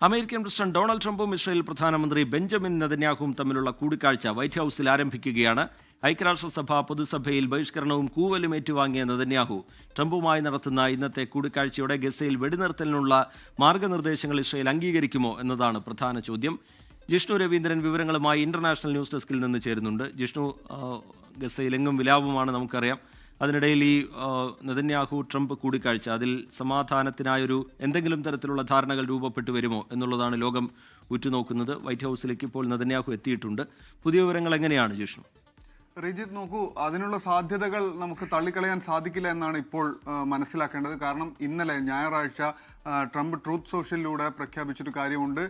American president Donald ട്രംപും Israel പ്രധാനമന്ത്രി Benjamin നെതന്യാഹുവും തമ്മിലുള്ള കൂടിക്കാഴ്ച വൈറ്റ് ഹൌസിൽ ആരംഭിക്കുകയാണ്. ഐക്യരാഷ്ട്രസഭ പൊതുസഭയിൽ ബഹിഷ്കരണവും കൂവലും ഏറ്റുവാങ്ങിയ നെതന്യാഹു ട്രംപുമായി നടത്തുന്ന ഇന്നത്തെ കൂടിക്കാഴ്ചയോടെ ഗസയിൽ വെടിനിർത്തലിനുള്ള മാർഗനിർദ്ദേശങ്ങൾ ഇസ്രായേൽ അംഗീകരിക്കുമോ എന്നതാണ് പ്രധാന ചോദ്യം. ജിഷ്ണു രവീന്ദ്രൻ വിവരങ്ങളുമായി ഇന്റർനാഷണൽ ന്യൂസ് ഡെസ്കിൽ നിന്ന് ചേരുന്നുണ്ട്. ജിഷ്ണു, ഗസയിലെങ്ങും വിലാപമാണ് നമുക്കറിയാം. അതിനിടയിൽ ഈ നെതന്യാഹു ട്രംപ് കൂടിക്കാഴ്ച, അതിൽ സമാധാനത്തിനായൊരു എന്തെങ്കിലും തരത്തിലുള്ള ധാരണകൾ രൂപപ്പെട്ടു വരുമോ എന്നുള്ളതാണ് ലോകം ഉറ്റുനോക്കുന്നത്. വൈറ്റ് ഹൗസിലേക്ക് ഇപ്പോൾ നെതന്യാഹു എത്തിയിട്ടുണ്ട്. പുതിയ വിവരങ്ങൾ എങ്ങനെയാണ് ജിഷ്ണു? റിജിത്ത്, നോക്കൂ, അതിനുള്ള സാധ്യതകൾ നമുക്ക് തള്ളിക്കളയാൻ സാധിക്കില്ല എന്നാണ് ഇപ്പോൾ മനസ്സിലാക്കേണ്ടത്. കാരണം ഇന്നലെ ഞായറാഴ്ച ട്രംപ് ട്രൂത്ത് സോഷ്യലിലൂടെ പ്രഖ്യാപിച്ചൊരു കാര്യമുണ്ട്.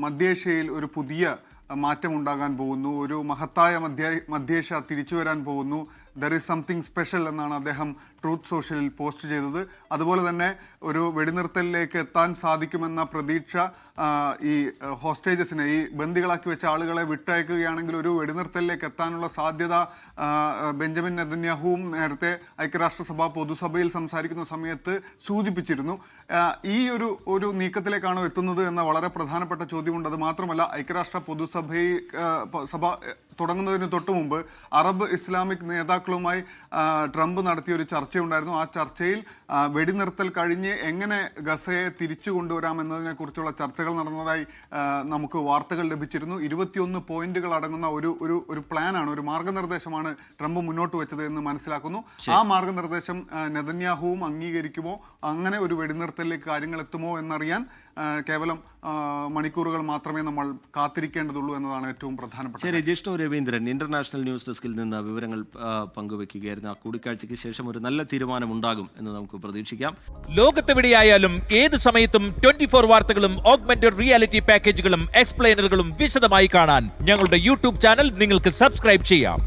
മധ്യേഷ്യയിൽ ഒരു പുതിയ മാറ്റമുണ്ടാകാൻ പോകുന്നു, ഒരു മഹത്തായ മധ്യേഷ്യ തിരിച്ചു വരാൻ പോകുന്നു, ദർ ഈസ് സംതിങ് സ്പെഷ്യൽ എന്നാണ് അദ്ദേഹം ട്രൂത്ത് സോഷ്യലിൽ പോസ്റ്റ് ചെയ്തത്. അതുപോലെ തന്നെ ഒരു വെടിനിർത്തലിലേക്ക് എത്താൻ സാധിക്കുമെന്ന പ്രതീക്ഷ, ഈ ഹോസ്റ്റേജസിനെ, ഈ ബന്ദികളാക്കി വെച്ച ആളുകളെ വിട്ടയക്കുകയാണെങ്കിൽ ഒരു വെടിനിർത്തലിലേക്ക് എത്താനുള്ള സാധ്യത ബെഞ്ചമിൻ നെതന്യാഹുവും നേരത്തെ ഐക്യരാഷ്ട്രസഭ പൊതുസഭയിൽ സംസാരിക്കുന്ന സമയത്ത് സൂചിപ്പിച്ചിരുന്നു. ഈ ഒരു നീക്കത്തിലേക്കാണോ എത്തുന്നത് എന്ന വളരെ പ്രധാനപ്പെട്ട ചോദ്യമുണ്ട്. അത് മാത്രമല്ല, ഐക്യരാഷ്ട്ര സഭ തുടങ്ങുന്നതിന് തൊട്ടു മുമ്പ് അറബ് ഇസ്ലാമിക് നേതാക്കളുമായി ട്രംപ് നടത്തിയൊരു ചർച്ചയുണ്ടായിരുന്നു. ആ ചർച്ചയിൽ വെടിനിർത്തൽ കഴിഞ്ഞ് എങ്ങനെ ഗസയെ തിരിച്ചു കൊണ്ടുവരാം എന്നതിനെക്കുറിച്ചുള്ള ചർച്ചകൾ നടന്നതായി നമുക്ക് വാർത്തകൾ ലഭിച്ചിരുന്നു. 21 പോയിന്റുകൾ അടങ്ങുന്ന ഒരു പ്ലാനാണ്, ഒരു മാർഗനിർദ്ദേശമാണ് ട്രംപ് മുന്നോട്ട് വെച്ചത് എന്ന് മനസ്സിലാക്കുന്നു. ആ മാർഗനിർദ്ദേശം നെതന്യാഹുവും അംഗീകരിക്കുമോ, അങ്ങനെ ഒരു വെടിനിർത്തലിലേക്ക് കാര്യങ്ങൾ എത്തുമോ എന്നറിയാൻ കേവലം മണിക്കൂറുകൾ മാത്രമേ നമ്മൾ കാത്തിരിക്കേണ്ടതുള്ളൂ എന്നതാണ് ഏറ്റവും പ്രധാനപ്പെട്ട. ശരി, ജിഷ്ണു രവീന്ദ്രൻ ഇന്റർനാഷണൽ ന്യൂസ് ഡെസ്കിൽ നിന്ന് വിവരങ്ങൾ പങ്കുവെക്കുകയായിരുന്നു. ആ കൂടിക്കാഴ്ചയ്ക്ക് ശേഷം ഒരു നല്ല തീരുമാനം ഉണ്ടാകും എന്ന് നമുക്ക് പ്രതീക്ഷിക്കാം. ലോകത്തെവിടെയായാലും ഏത് സമയത്തും 24 വാർത്തകളും ഓഗ്മെന്റഡ് റിയാലിറ്റി പാക്കേജുകളും എക്സ്പ്ലെയിനറുകളും വിശദമായി കാണാൻ ഞങ്ങളുടെ യൂട്യൂബ് ചാനൽ നിങ്ങൾക്ക് സബ്സ്ക്രൈബ് ചെയ്യാം.